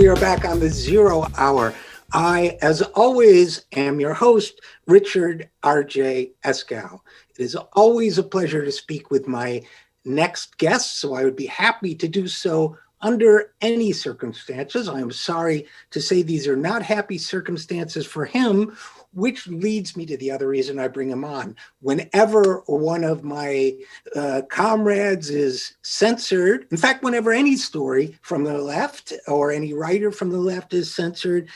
are back on the 0 Hour. I, as always, am your host, Richard RJ Eskow. It is always a pleasure to speak with my next guest, so I would be happy to do so under any circumstances. I am sorry to say these are not happy circumstances for him, which leads me to the other reason I bring him on. Whenever one of my comrades is censored, in fact, whenever any story from the left or any writer from the left is censored,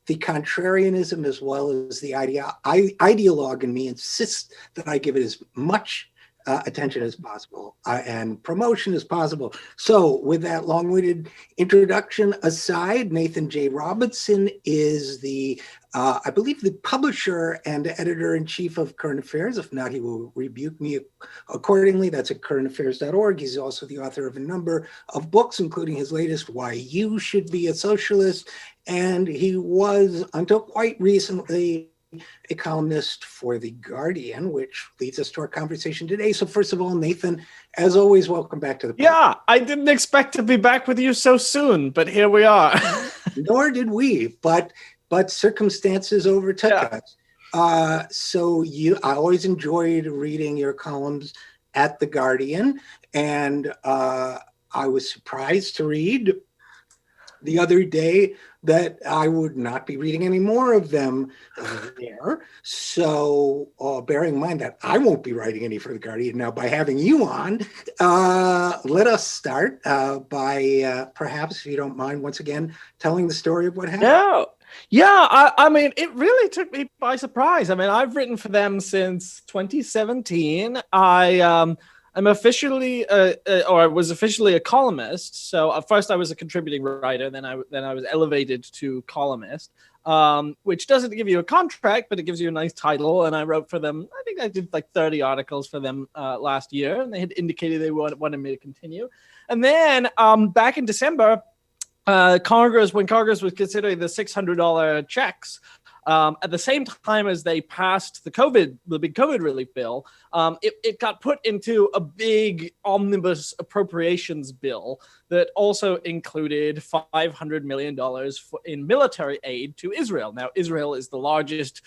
the contrarianism as well as the ideologue in me insists that I give it as much attention as possible and promotion as possible. So with that long-winded introduction aside, Nathan J. Robinson is the, I believe, the publisher and editor-in-chief of Current Affairs. If not, he will rebuke me accordingly. That's at currentaffairs.org. He's also the author of a number of books, including his latest, Why You Should Be a Socialist. And he was, until quite recently, a columnist for The Guardian, which leads us to our conversation today. So first of all, Nathan, as always, welcome back to the podcast. Yeah, I didn't expect to be back with you so soon, but here we are. Nor did we, but circumstances overtook us. I always enjoyed reading your columns at The Guardian, and I was surprised to read the other day that I would not be reading any more of them there. So bearing in mind that I won't be writing any for The Guardian now, by having you on, let us start by perhaps, if you don't mind, once again, telling the story of what happened. Yeah. I mean, it really took me by surprise. I mean, I've written for them since 2017. I'm officially, or I was officially a columnist. So at first I was a contributing writer, then I was elevated to columnist, which doesn't give you a contract, but it gives you a nice title. And I wrote for them. I think I did like 30 articles for them last year, and they had indicated they wanted me to continue. And then back in December, when Congress was considering the $600 checks, at the same time as they passed the big COVID relief bill, it got put into a big omnibus appropriations bill that also included $500 million in military aid to Israel. Now, Israel is the largest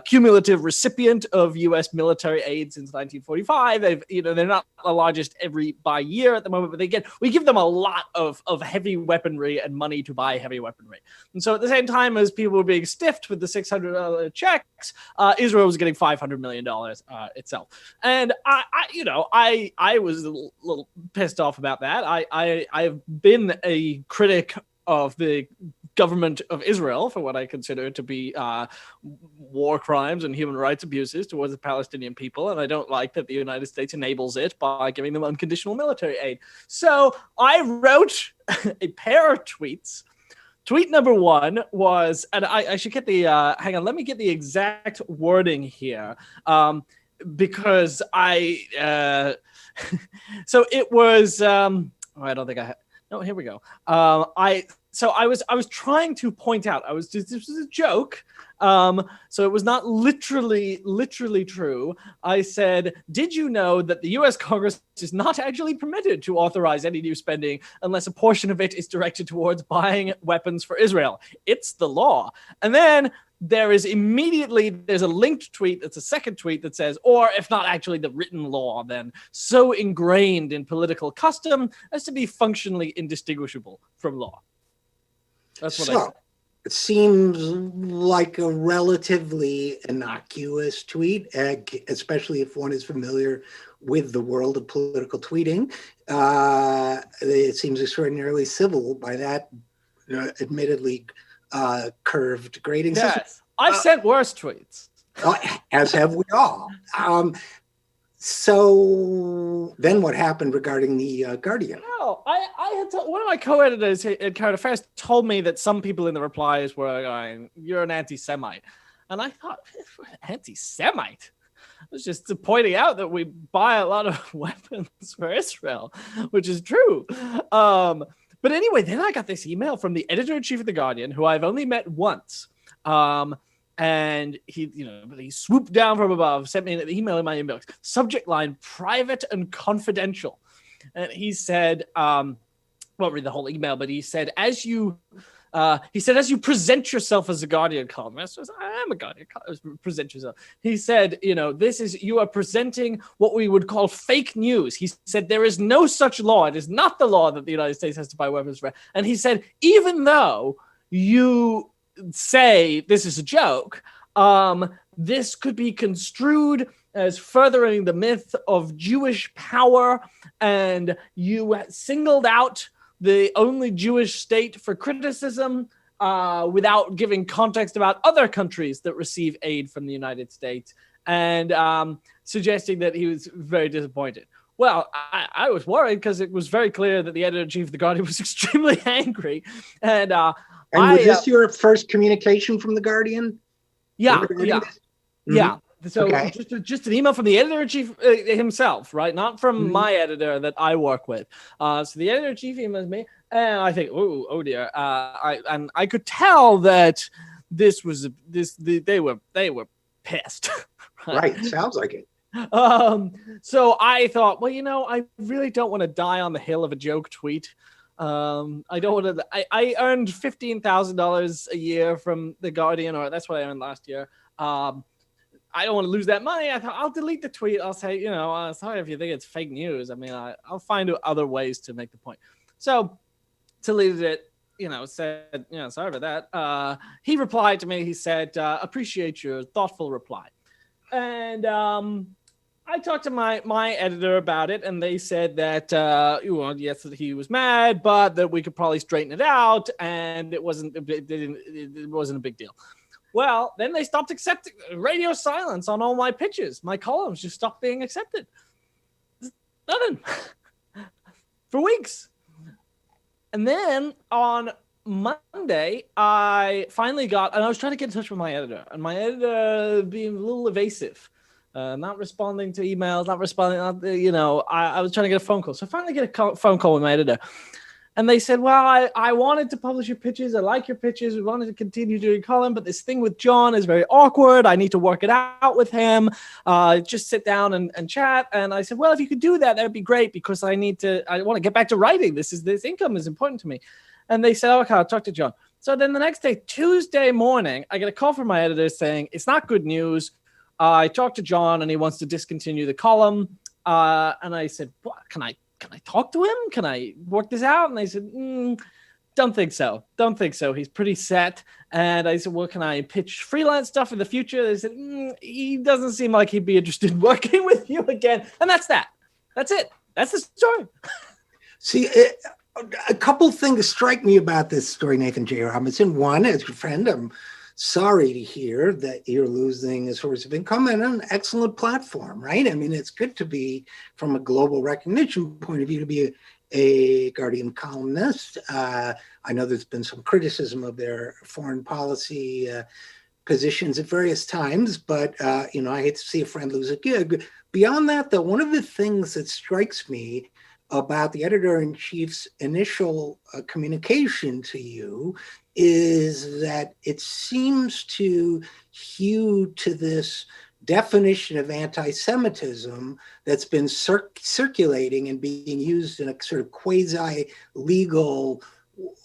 cumulative recipient of U.S. military aid since 1945. They're not the largest by year at the moment, but we give them a lot of heavy weaponry and money to buy heavy weaponry. And so at the same time as people were being stiffed with the $600 checks, Israel was getting $500 million itself. And I was a little pissed off about that. I've been a critic of the government of Israel for what I consider to be war crimes and human rights abuses towards the Palestinian people. And I don't like that the United States enables it by giving them unconditional military aid. So I wrote a pair of tweets. Tweet number one was, and I should get hang on, let me get the exact wording here. Because so it was, I don't think I had, no, here we go. I was trying to point out, this was a joke. So it was not literally true. I said, did you know that the US Congress is not actually permitted to authorize any new spending unless a portion of it is directed towards buying weapons for Israel? It's the law. And then there's a linked tweet. That's a second tweet that says, or if not actually the written law, then so ingrained in political custom as to be functionally indistinguishable from law. That's what I said. It seems like a relatively innocuous tweet, especially if one is familiar with the world of political tweeting. It seems extraordinarily civil by that admittedly curved grading system. Yes, I've sent worse tweets. As have we all. So then what happened regarding the Guardian? No, I had one of my co-editors at Current Affairs told me that some people in the replies were going, "You're an anti-Semite." And I thought, anti-Semite? I was just pointing out that we buy a lot of weapons for Israel, which is true. But anyway, then I got this email from the editor-in-chief of The Guardian, who I've only met once. And he swooped down from above, sent me an email in my inbox, subject line, private and confidential. And he said, won't read the whole email, but he said, as you He said, as you present yourself as a Guardian columnist, I am a Guardian columnist, present yourself. He said, you are presenting what we would call fake news. He said, there is no such law. It is not the law that the United States has to buy weapons for. And he said, even though you say this is a joke, this could be construed as furthering the myth of Jewish power, and you singled out the only Jewish state for criticism without giving context about other countries that receive aid from the United States, and suggesting that he was very disappointed. Well, I was worried because it was very clear that the editor-in-chief of The Guardian was extremely angry. And was this your first communication from The Guardian? Yeah. Mm-hmm. Yeah. So okay. just an email from the editor-in-chief himself, right? Not from my editor that I work with. So the editor-in-chief emails me, and I think, oh dear. I could tell that they were pissed. Right. Sounds like it. So I thought, well, I really don't want to die on the hill of a joke tweet. I don't want to. I earned $15,000 a year from The Guardian, or that's what I earned last year. I don't want to lose that money. I thought I'll delete the tweet. I'll say, sorry if you think it's fake news. I mean, I'll find other ways to make the point. So deleted it. Said, sorry about that. He replied to me. He said, appreciate your thoughtful reply. And I talked to my editor about it, and they said that, yes, that he was mad, but that we could probably straighten it out, and it wasn't a big deal. Well, then they stopped accepting radio silence on all my pitches. My columns just stopped being accepted. Nothing for weeks. And then on Monday, I finally got, and I was trying to get in touch with my editor, and my editor being a little evasive, not responding to emails, not responding. I was trying to get a phone call. So I finally get a phone call with my editor. And they said, well, I wanted to publish your pitches. I like your pitches. We wanted to continue doing column, but this thing with John is very awkward. I need to work it out with him. Just sit down and chat. And I said, well, if you could do that, that would be great, because I want to get back to writing. This income is important to me. And they said, okay, I'll talk to John. So then the next day, Tuesday morning, I get a call from my editor saying, it's not good news. I talked to John and he wants to discontinue the column. And I said, what? Can I talk to him? Can I work this out? And they said, don't think so. He's pretty set. And I said, well, can I pitch freelance stuff in the future? They said, he doesn't seem like he'd be interested in working with you again. And that's that. That's it. That's the story. See, a couple things strike me about this story, Nathan J. Robinson. One, as your friend, I'm sorry to hear that you're losing a source of income and an excellent platform, right? I mean, it's good to be, from a global recognition point of view, to be a Guardian columnist. I know there's been some criticism of their foreign policy positions at various times, but, I hate to see a friend lose a gig. Beyond that, though, one of the things that strikes me about the editor-in-chief's initial communication to you is that it seems to hew to this definition of anti-Semitism that's been circulating and being used in a sort of quasi-legal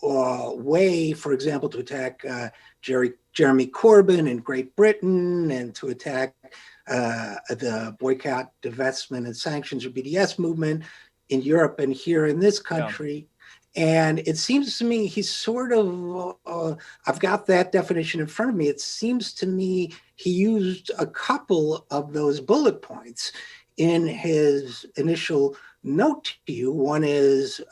way, for example, to attack Jeremy Corbyn in Great Britain, and to attack the boycott, divestment, and sanctions or BDS movement in Europe and here in this country. Yeah. And it seems to me he's sort of, I've got that definition in front of me. It seems to me he used a couple of those bullet points in his initial note to you. One is,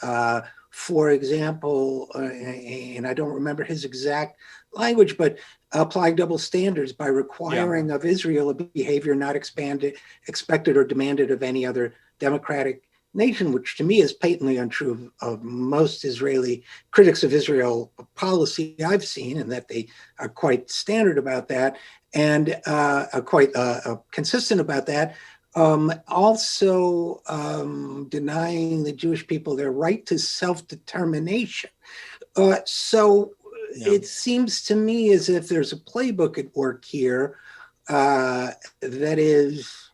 for example, and I don't remember his exact language, but applying double standards by requiring of Israel a behavior not expected or demanded of any other democratic nation, which to me is patently untrue of most Israeli critics of Israel policy I've seen, and that they are quite standard about that and are quite consistent about that. Also denying the Jewish people their right to self-determination. It seems to me as if there's a playbook at work here that is,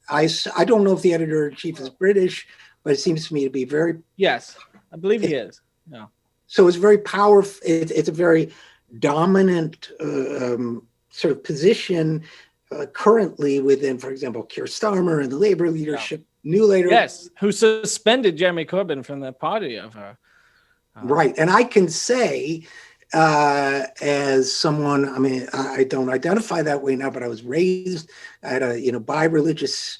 I don't know if the editor-in-chief is British, but it seems to me to be very... Yes, I believe he is. Yeah. So it's very powerful. It's a very dominant sort of position currently within, for example, Keir Starmer and the labor leadership. New later, yes, who suspended Jeremy Corbyn from the party over. Right, and I can say, as someone, I mean, I don't identify that way now, but I was raised, I had by religious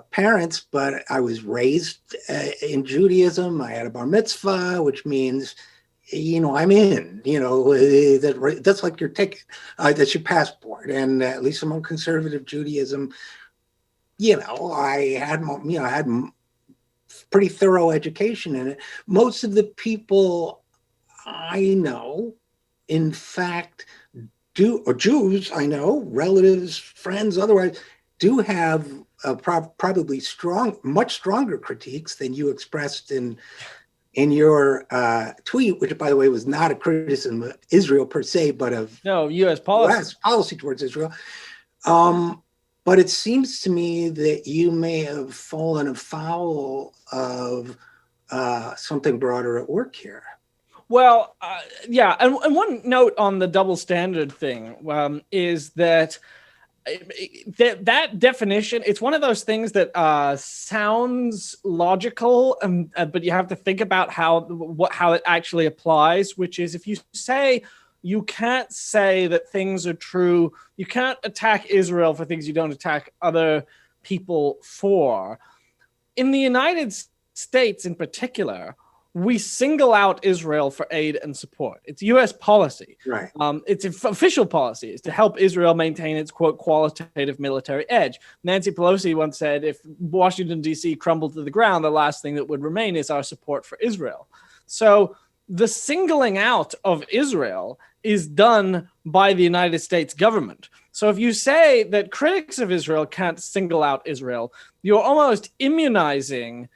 parents, but I was raised in Judaism. I had a bar mitzvah, which means, I'm in, that's like your ticket, that's your passport. And at least among conservative Judaism, I had pretty thorough education in it. Most of the people I know, in fact, or Jews I know, relatives, friends, otherwise, do have probably much stronger critiques than you expressed in your tweet, which, by the way, was not a criticism of Israel per se, but of U.S. policy. U.S. policy towards Israel. But it seems to me that you may have fallen afoul of something broader at work here. Well, yeah. And one note on the double standard thing is that definition, it's one of those things that sounds logical, but you have to think about how it actually applies, which is if you say, you can't say that things are true. You can't attack Israel for things you don't attack other people for. In the United States in particular, we single out Israel for aid and support. It's U.S. policy. Right. Its official policy is to help Israel maintain its, quote, qualitative military edge. Nancy Pelosi once said, if Washington, D.C. crumbled to the ground, the last thing that would remain is our support for Israel. So the singling out of Israel is done by the United States government. So if you say that critics of Israel can't single out Israel, you're almost immunizing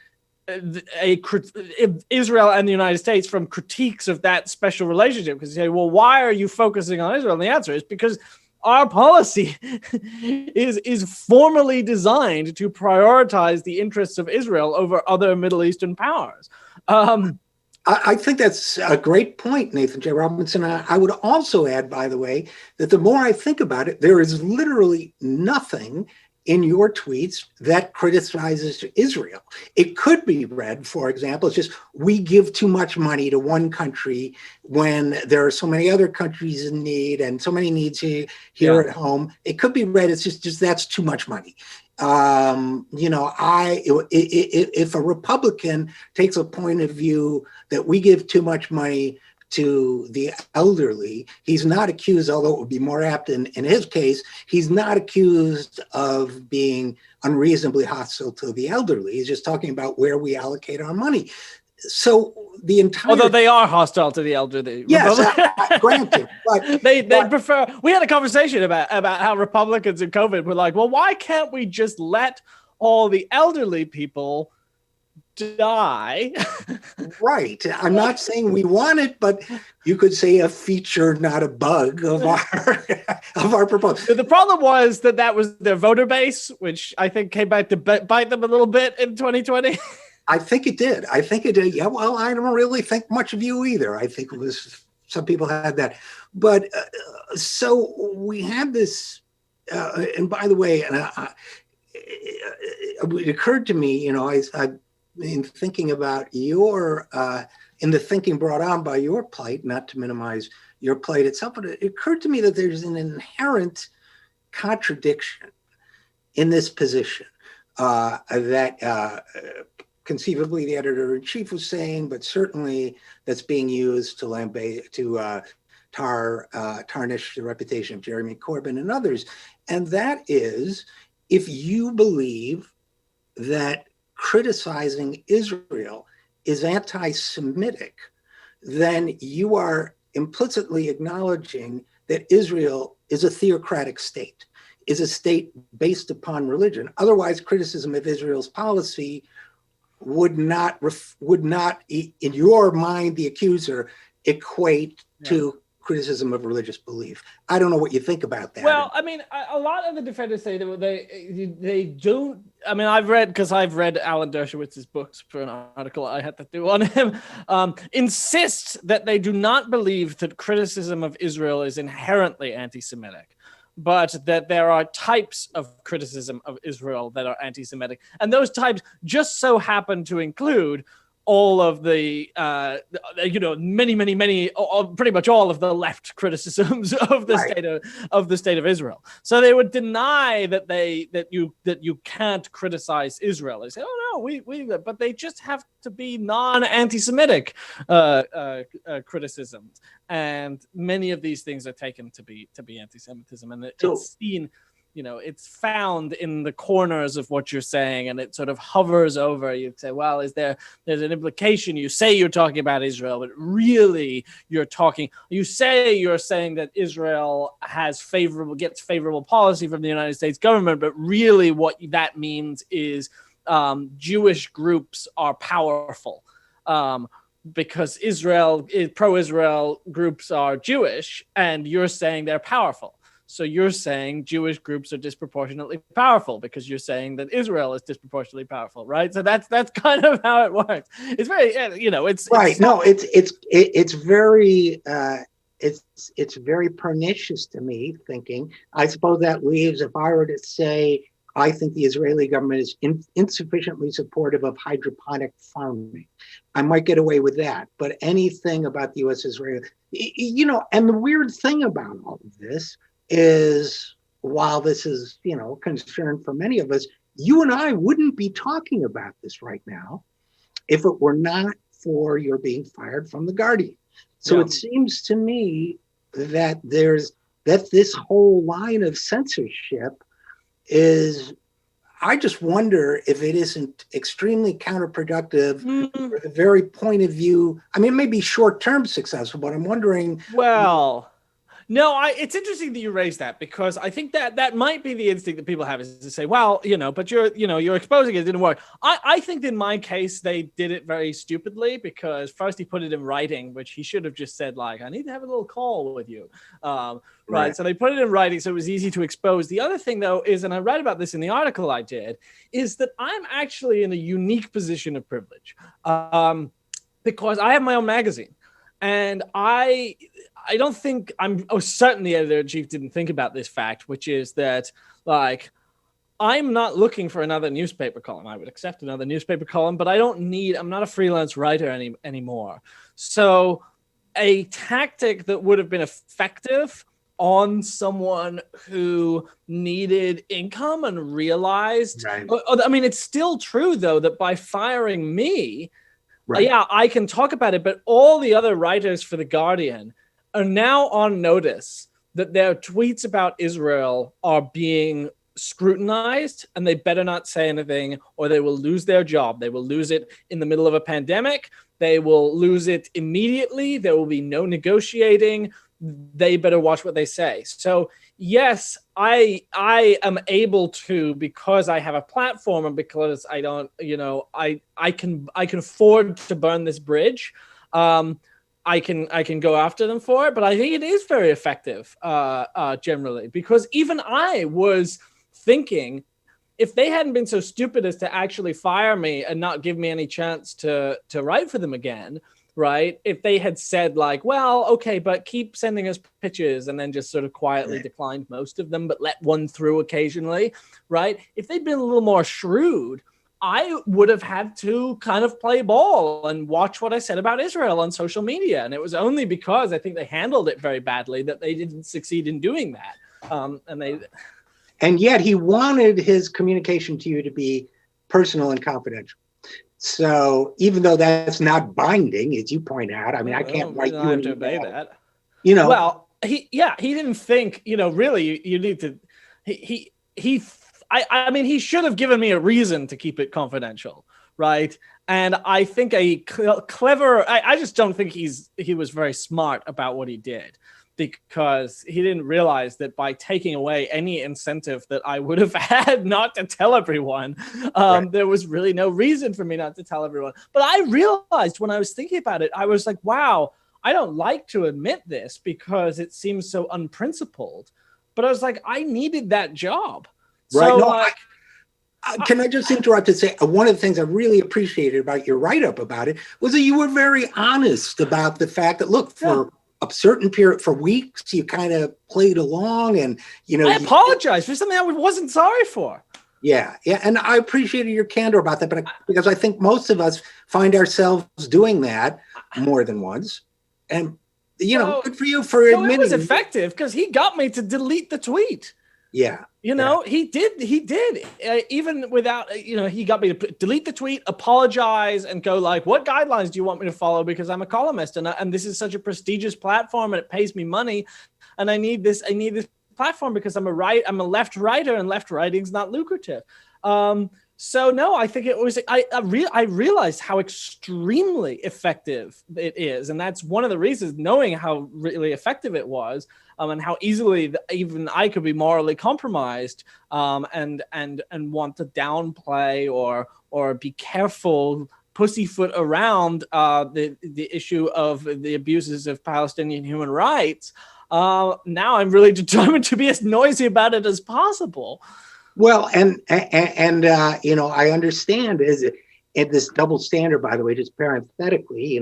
Israel and the United States from critiques of that special relationship. Because you say, well, why are you focusing on Israel? And the answer is because our policy is formally designed to prioritize the interests of Israel over other Middle Eastern powers. I think that's a great point, Nathan J. Robinson. I would also add, by the way, that the more I think about it, there is literally nothing in your tweets that criticizes Israel. It could be read, for example, it's just we give too much money to one country when there are so many other countries in need and so many needs here at home. It could be read as just that's too much money. If a Republican takes a point of view that we give too much money to the elderly, he's not accused, although it would be more apt in his case, he's not accused of being unreasonably hostile to the elderly. He's just talking about where we allocate our money. So the entire... Although they are hostile to the elderly. Yes, granted. But they prefer... We had a conversation about how Republicans in COVID were like, well, why can't we just let all the elderly people die? Right. I'm not saying we want it, but you could say a feature, not a bug of our proposal. The problem was that was their voter base, which I think came back to bite them a little bit in 2020. I think it did. Yeah, well, I don't really think much of you either. I think it was some people had that. But so we had this, and by the way, it occurred to me, in thinking about in the thinking brought on by your plight, not to minimize your plight itself, but it occurred to me that there's an inherent contradiction in this position that conceivably the editor-in-chief was saying, but certainly that's being used to tarnish the reputation of Jeremy Corbyn and others. And that is, if you believe that criticizing Israel is anti-Semitic, then you are implicitly acknowledging that Israel is a theocratic state, is a state based upon religion. Otherwise, criticism of Israel's policy would not, in your mind, the accuser, equate to criticism of religious belief. I don't know what you think about that. Well, I mean, a lot of the defenders say that they don't. I mean, I've read Alan Dershowitz's books for an article I had to do on him. Insist that they do not believe that criticism of Israel is inherently anti-Semitic, but that there are types of criticism of Israel that are anti-Semitic, and those types just so happen to include all of the, many, pretty much all of the left criticisms of the state of Israel. So they would deny that you can't criticize Israel. They say, oh no, we, but they just have to be non-anti-Semitic criticisms, and many of these things are taken to be anti-Semitism, and it's seen. It's found in the corners of what you're saying, and it sort of hovers over. You say, well, there's an implication. You say you're talking about Israel, but really you're saying that Israel gets favorable policy from the United States government, but really what that means is Jewish groups are powerful. Because pro-Israel groups are Jewish, and you're saying they're powerful. So you're saying Jewish groups are disproportionately powerful because you're saying that Israel is disproportionately powerful, right? So that's kind of how it works. It's very, it's right. No, it's very it's very pernicious to me. Thinking, I suppose that leaves, if I were to say, I think the Israeli government is insufficiently supportive of hydroponic farming, I might get away with that. But anything about the U.S.-Israel, and the weird thing about all of this is, while this is, a concern for many of us, you and I wouldn't be talking about this right now if it were not for your being fired from The Guardian. So It seems to me that this whole line of censorship is, I just wonder if it isn't extremely counterproductive for the very point of view. I mean, it may be short-term successful, but I'm wondering. Well, no, it's interesting that you raised that, because I think that might be the instinct that people have, is to say, well, but you're exposing it didn't work. I think in my case, they did it very stupidly, because first he put it in writing, which he should have just said, like, I need to have a little call with you. Right. So they put it in writing, so it was easy to expose. The other thing, though, is, and I read about this in the article I did, is that I'm actually in a unique position of privilege, because I have my own magazine. And I don't think certain the editor-in-chief didn't think about this fact, which is that, like, I'm not looking for another newspaper column. I would accept another newspaper column, but I'm not a freelance writer anymore. So a tactic that would have been effective on someone who needed income and realized, right. I mean, it's still true, though, that by firing me, right. Yeah, I can talk about it, but all the other writers for The Guardian are now on notice that their tweets about Israel are being scrutinized, and they better not say anything, or they will lose their job. They will lose it in the middle of a pandemic. They will lose it immediately. There will be no negotiating. They better watch what they say. So yes, I am able to, because I have a platform, and because I don't, I can afford to burn this bridge. I can go after them for it, but I think it is very effective generally, because even I was thinking, if they hadn't been so stupid as to actually fire me and not give me any chance to write for them again, right? If they had said, like, well, okay, but keep sending us pitches, and then just sort of quietly declined most of them, but let one through occasionally, right? If they'd been a little more shrewd, I would have had to kind of play ball and watch what I said about Israel on social media. And it was only because I think they handled it very badly that they didn't succeed in doing that. And yet he wanted his communication to you to be personal and confidential. So even though that's not binding, as you point out, I mean, I can't write you have to obey that. Well, he didn't think, really you need to, I mean, he should have given me a reason to keep it confidential, right? And I think a clever, I just don't think he was very smart about what he did, because he didn't realize that by taking away any incentive that I would have had not to tell everyone, there was really no reason for me not to tell everyone. But I realized when I was thinking about it, I was like, wow, I don't like to admit this because it seems so unprincipled, but I was like, I needed that job. Right. So No, like, can I just interrupt and say one of the things I really appreciated about your write-up about it was that you were very honest about the fact that, look, for a certain period, for weeks, you kind of played along and, I apologize for something I wasn't sorry for. Yeah. And I appreciated your candor about that, but because I think most of us find ourselves doing that more than once. And, good for you for admitting. It was effective because he got me to delete the tweet. Yeah. He did. Even without, he got me to delete the tweet, apologize, and go like, what guidelines do you want me to follow? Because I'm a columnist and this is such a prestigious platform and it pays me money. And I need this platform because I'm a left writer and left writing's not lucrative. So no, I think it was, I realized how extremely effective it is. And that's one of the reasons, knowing how really effective it was, and how easily even I could be morally compromised, and want to downplay or be careful, pussyfoot around the issue of the abuses of Palestinian human rights. Now I'm really determined to be as noisy about it as possible. Well, and I understand this double standard, by the way, just parenthetically,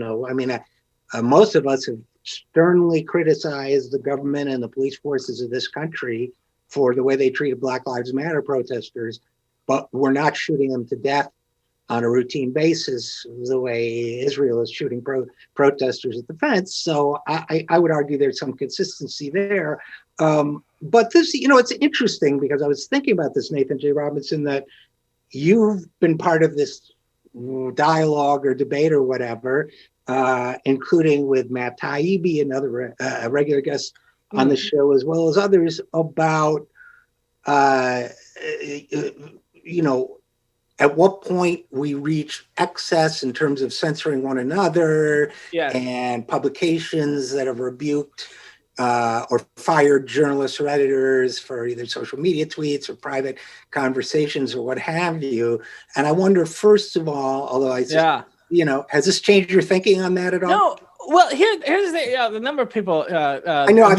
most of us have sternly criticized the government and the police forces of this country for the way they treated Black Lives Matter protesters, but we're not shooting them to death on a routine basis the way Israel is shooting protesters at the fence. So I would argue there's some consistency there. But this, it's interesting because I was thinking about this, Nathan J. Robinson, that you've been part of this dialogue or debate or whatever, including with Matt Taibbi, another regular guest on the show, as well as others, about, at what point we reach excess in terms of censoring one another, and publications that have rebuked or fired journalists or editors for either social media tweets or private conversations or what have you. And I wonder, first of all, although has this changed your thinking on that at all? No. Well, here's the number of people I know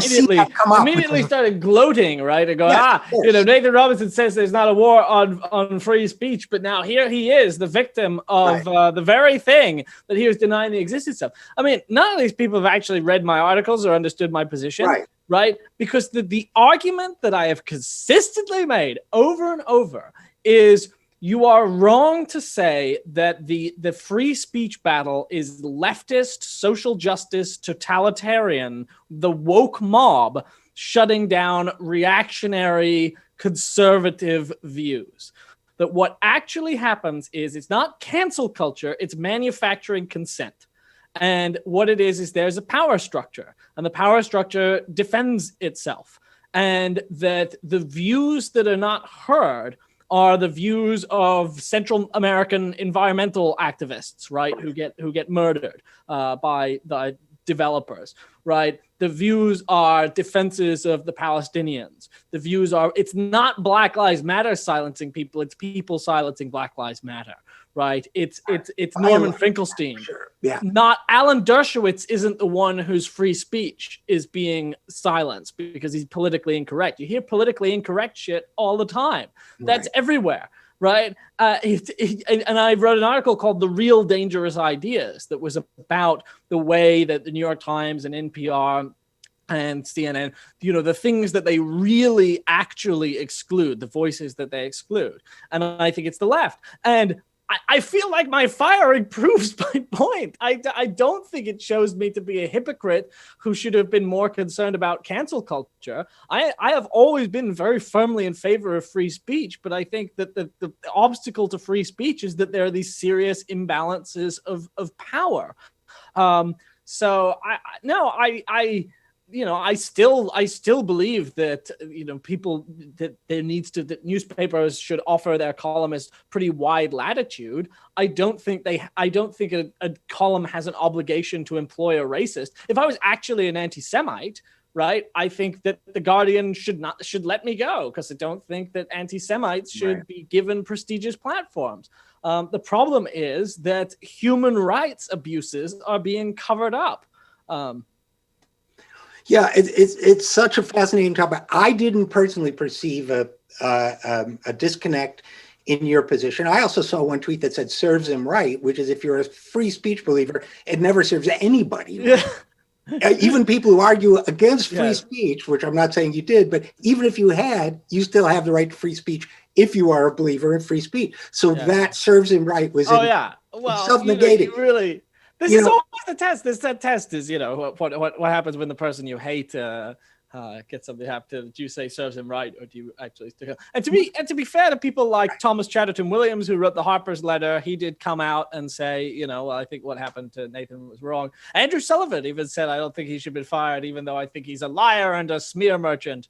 immediately started gloating, right? And going, Nathan Robinson says there's not a war on free speech, but now here he is, the victim of the very thing that he was denying the existence of. I mean, none of these people have actually read my articles or understood my position, right? Because the argument that I have consistently made over and over is, you are wrong to say that the free speech battle is leftist, social justice, totalitarian, the woke mob shutting down reactionary, conservative views. That what actually happens is it's not cancel culture, it's manufacturing consent. And what it is there's a power structure, and the power structure defends itself. And that the views that are not heard are the views of Central American environmental activists, right, who get murdered by the developers, right? The views are defenses of the Palestinians. The views are, it's not Black Lives Matter silencing people, it's people silencing Black Lives Matter, right? It's Norman Finkelstein. Sure. Yeah. Not Alan Dershowitz isn't the one whose free speech is being silenced because he's politically incorrect. You hear politically incorrect shit all the time. That's everywhere, right? And I wrote an article called "The Real Dangerous Ideas" that was about the way that the New York Times and NPR and CNN, the things that they really actually exclude, the voices that they exclude. And I think it's the left. And I feel like my firing proves my point. I don't think it shows me to be a hypocrite who should have been more concerned about cancel culture. I have always been very firmly in favor of free speech, but I think that the obstacle to free speech is that there are these serious imbalances of power. So I still believe that people that newspapers should offer their columnists pretty wide latitude. I don't think a column has an obligation to employ a racist. If I was actually an anti-Semite, right, I think that the Guardian should let me go, because I don't think that anti-Semites should be given prestigious platforms. The problem is that human rights abuses are being covered up. Yeah, it's such a fascinating topic. I didn't personally perceive a disconnect in your position. I also saw one tweet that said "serves him right," which is if you're a free speech believer, it never serves anybody right. Even people who argue against free speech, which I'm not saying you did, but even if you had, you still have the right to free speech if you are a believer in free speech. So that serves him right was self-negating. You really. This is always the test. That test is, what happens when the person you hate gets something happen. Do you say serves him right, or do you actually stick up? And to be fair to people like Thomas Chatterton Williams, who wrote the Harper's letter, he did come out and say, well, I think what happened to Nathan was wrong. Andrew Sullivan even said, I don't think he should be fired, even though I think he's a liar and a smear merchant.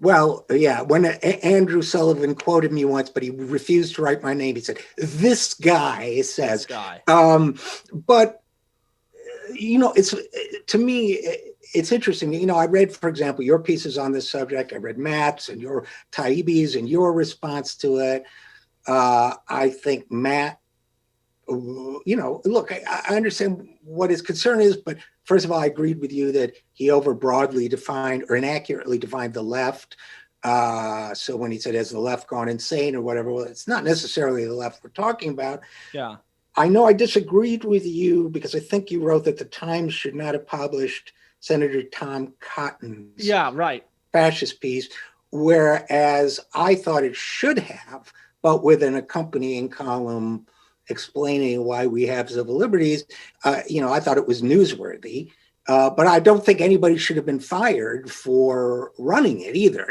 Well, yeah, when Andrew Sullivan quoted me once, but he refused to write my name. He said, "This guy says." But it's, to me, it's interesting. I read, for example, your pieces on this subject. I read Matt's and your Taibbi's and your response to it. I think Matt, look, I understand what his concern is, but first of all, I agreed with you that he overbroadly defined or inaccurately defined the left. So when he said, has the left gone insane or whatever, well, it's not necessarily the left we're talking about. Yeah. I know I disagreed with you because I think you wrote that the Times should not have published Senator Tom Cotton's fascist piece, whereas I thought it should have, but with an accompanying column explaining why we have civil liberties. I thought it was newsworthy, but I don't think anybody should have been fired for running it either.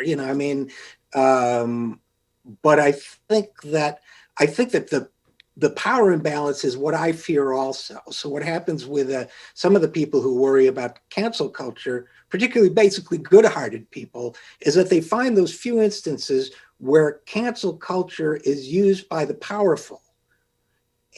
But I think that the power imbalance is what I fear also. So what happens with some of the people who worry about cancel culture, particularly basically good-hearted people, is that they find those few instances where cancel culture is used by the powerful.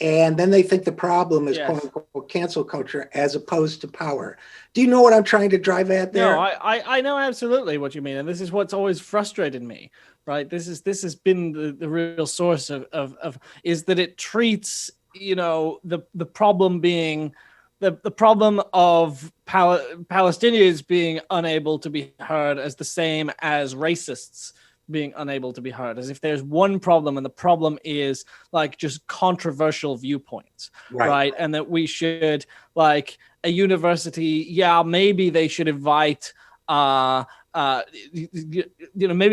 And then they think the problem is quote unquote cancel culture as opposed to power. Do you know what I'm trying to drive at there? No, I know absolutely what you mean. And this is what's always frustrated me, right? This has been the real source of is that it treats, the problem being the problem of Palestinians being unable to be heard as the same as racists being unable to be heard, as if there's one problem and the problem is like just controversial viewpoints, right? And that we should, like, a university, maybe they should invite maybe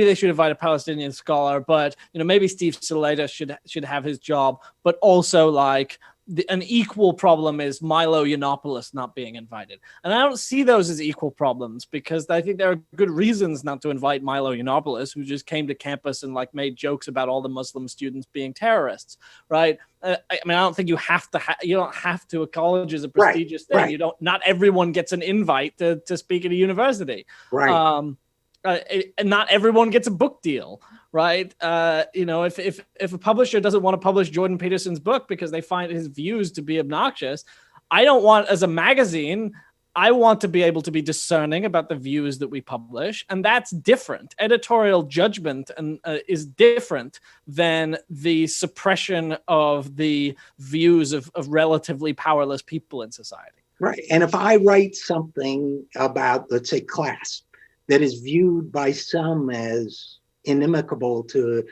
they should invite a Palestinian scholar, but maybe Steve Saleta should have his job, but also like an equal problem is Milo Yiannopoulos not being invited. And I don't see those as equal problems because I think there are good reasons not to invite Milo Yiannopoulos, who just came to campus and like made jokes about all the Muslim students being terrorists, right? I don't think you have to. You don't have to. A college is a prestigious thing. You don't. Not everyone gets an invite to speak at a university. Right. And not everyone gets a book deal, right? If a publisher doesn't want to publish Jordan Peterson's book because they find his views to be obnoxious, I don't want, as a magazine, I want to be able to be discerning about the views that we publish, and that's different. Editorial judgment is different than the suppression of the views of relatively powerless people in society. Right. And if I write something about, let's say, class, that is viewed by some as inimical to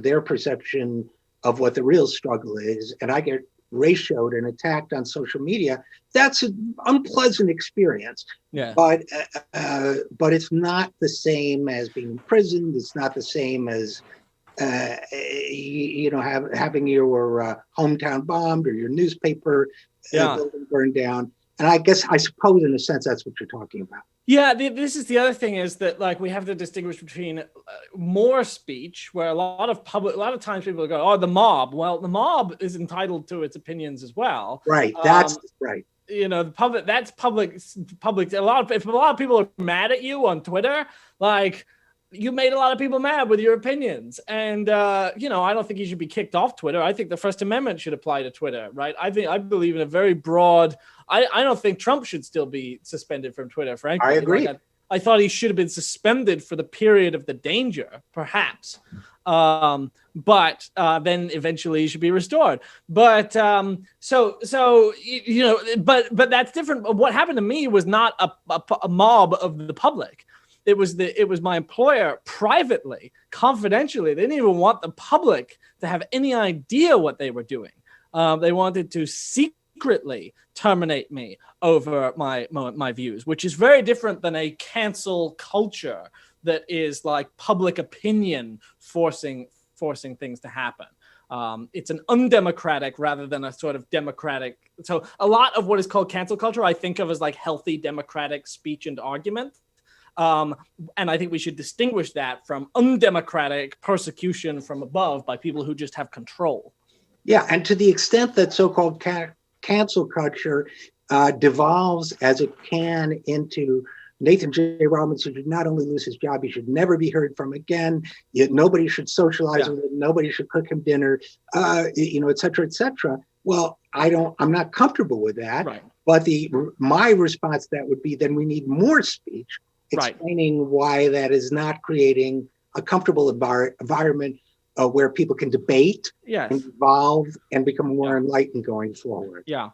their perception of what the real struggle is, and I get ratioed and attacked on social media, that's an unpleasant experience. Yeah. But it's not the same as being imprisoned. It's not the same as having your hometown bombed or your newspaper building burned down. And I suppose in a sense that's what you're talking about. Yeah, this is the other thing, is that like we have to distinguish between more speech, where a lot of times people go, "Oh, the mob." Well, the mob is entitled to its opinions as well. Right. That's right. The public. That's public. If a lot of people are mad at you on Twitter, like, you made a lot of people mad with your opinions. And, I don't think you should be kicked off Twitter. I think the First Amendment should apply to Twitter, right? I believe in a very broad, I don't think Trump should still be suspended from Twitter, frankly. I agree. I thought he should have been suspended for the period of the danger, perhaps. But then eventually should be restored. But but that's different. What happened to me was not a mob of the public. It was my employer privately, confidentially. They didn't even want the public to have any idea what they were doing. They wanted to secretly terminate me over my views, which is very different than a cancel culture that is like public opinion forcing things to happen. It's an undemocratic rather than a sort of democratic. So a lot of what is called cancel culture, I think of as like healthy democratic speech and argument. And I think we should distinguish that from undemocratic persecution from above by people who just have control. Yeah, and to the extent that so-called cancel culture devolves as it can into Nathan J. Robinson should not only lose his job, he should never be heard from again. Yet nobody should socialize with him. Nobody should cook him dinner, et cetera, et cetera. Well, I'm not comfortable with that. Right. But my response to that would be then we need more speech explaining why that is not creating a comfortable environment where people can debate, and evolve, and become more enlightened going forward. Yeah.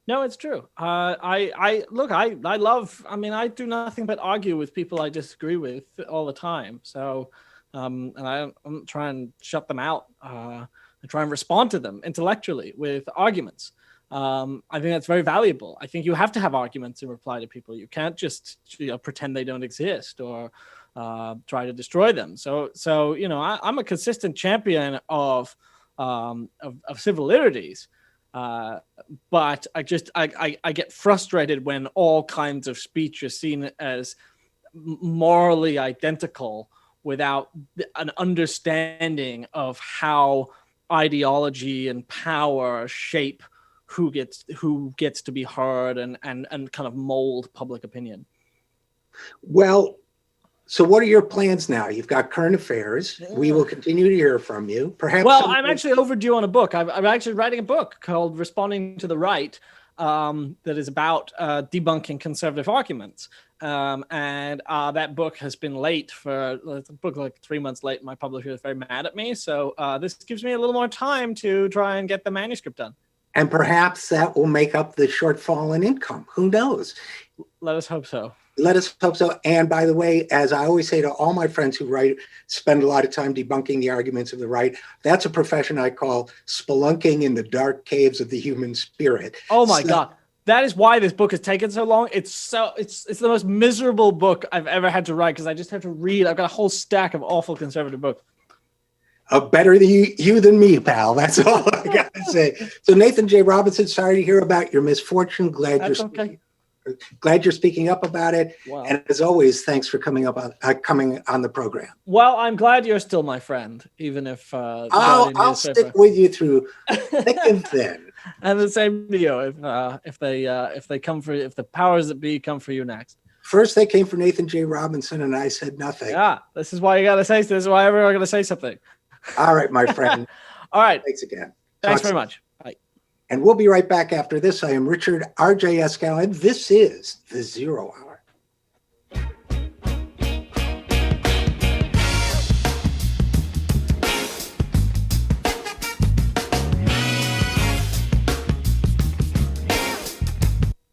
No, it's true. I love. I mean, I do nothing but argue with people I disagree with all the time. So, and I'm trying to shut them out. I try and respond to them intellectually with arguments. I think that's very valuable. I think you have to have arguments in reply to people. You can't just pretend they don't exist or try to destroy them. So I'm a consistent champion of civil liberties. But I get frustrated when all kinds of speech is seen as morally identical without an understanding of how ideology and power shape who gets to be heard and kind of mold public opinion. Well, so what are your plans now? You've got current affairs. We will continue to hear from you. Perhaps. Well, I'm actually overdue on a book. I'm actually writing a book called Responding to the Right that is about debunking conservative arguments. And that book has been late it's a book like 3 months late. My publisher is very mad at me. So this gives me a little more time to try and get the manuscript done. And perhaps that will make up the shortfall in income. Who knows? Let us hope so. Let us hope so. And by the way, as I always say to all my friends who spend a lot of time debunking the arguments of the right, that's a profession I call spelunking in the dark caves of the human spirit. Oh my God. That is why this book has taken so long. It's the most miserable book I've ever had to write because I just have to read. I've got a whole stack of awful conservative books. Better than you than me, pal. That's all I got to say. So Nathan J. Robinson, sorry to hear about your misfortune. Glad you're speaking up about it. Wow. And as always, thanks for coming on the program. Well, I'm glad you're still my friend, even if I'll stick with you through thick and thin. And the same to you if the powers that be come for you next. First, they came for Nathan J. Robinson, and I said nothing. Yeah, this is why you got to say. This is why everyone's going to say something. All right, my friend. All right. Thanks again. Thanks very much. Bye. And we'll be right back after this. I am Richard RJ Eskow, and this is The Zero Hour.